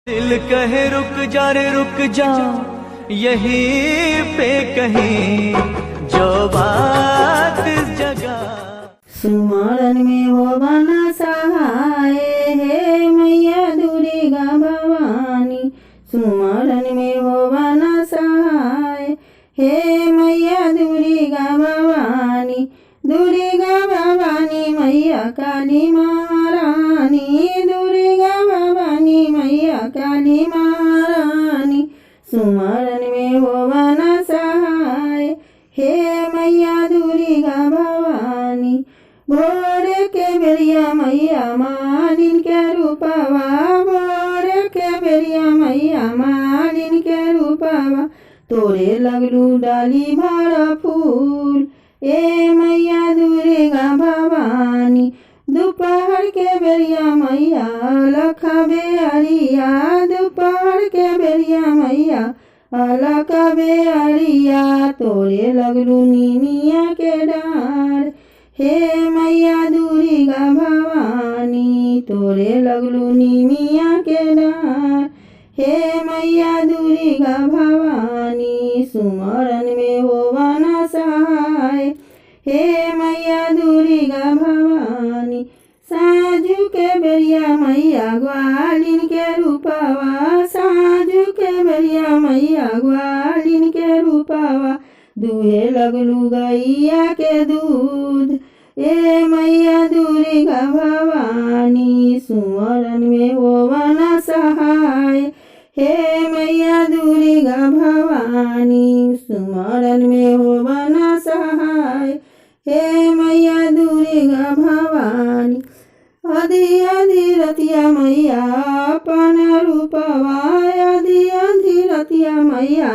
दिल कहे रुक जा रे रुक जा, यहीं पे कहीं जो बात इस जगह। सुमरन में होवना सहाय, हे मैया दुर्गा भवानी। सुमरन में होवना सहाय, हे मैया दुर्गा भवानी। दुर्गा भवानी मैया काली महारानी, दुर्गा भवानी मैया काली महारानी। सुमरन में होवना सहाय, हे मैया दुर्गा भवानी। भोर के बेरिया मैया मालिन के रूपवा, भोर के बेरिया मैया मालिन के रूपवा। तोरे लगलू डाली भर फूल, ए मैया दुर्गा भवानी। दोपहर के बेरिया मैया लखबे अरिया, दोपहर के बेरिया मैया लखबे अरिया। तोरे लगलू नीमिया के डार, हे मैया दुर्गा भवानी। तोरे लगलू नीमिया के डार, हे मैया दुर्गा भवानी। सुमरन में होवना सहाय, हे मैया दुर्गा भवानी। साँझ के बेरिया मैया ग्वालिन के रूपवा, साँझ के बेरिया मैया ग्वालिन के रूपवा। दूहे लगलू गैया के दूध, ए मैया दुर्गा भवानी। सुमरन में होवना सहाय, हे मैया दुर्गा भवानी। सुमरन में होवना सहाय, हे मैया दुर्गा भवानी। आधी आधी रतिया मैया अपन रूपवा, आधी आधी रतिया मैया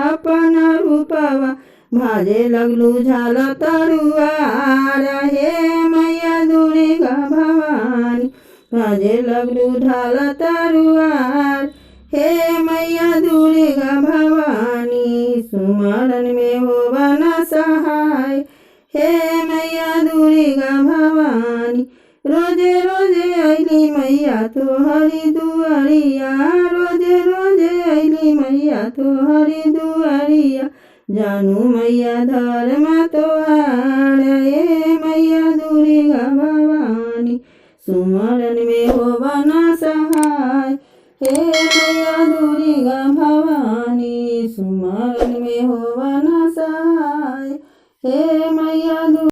अपन रूपवा। भाजे लगलू झाल तरुआर, हे मैया दुर्गा भवानी। भाजे लगलू झाल तरुआर, हे मैया दुर्गा भवानी। सुमरन में होवना सहाय, हे मैया दुर्गा भवानी। रोजे रोजे अइली मैया तोहरी दुआरिया, रोजे रोजे अइली मैया तोहरी दुआरिया। जानू मैया धर्म तोहार, ए मैया दुर्गा भवानी। सुमरन में होवना सहाय, हे मैया दुर्गा भवानी। सुमरन में होवना सहाय, हे मैया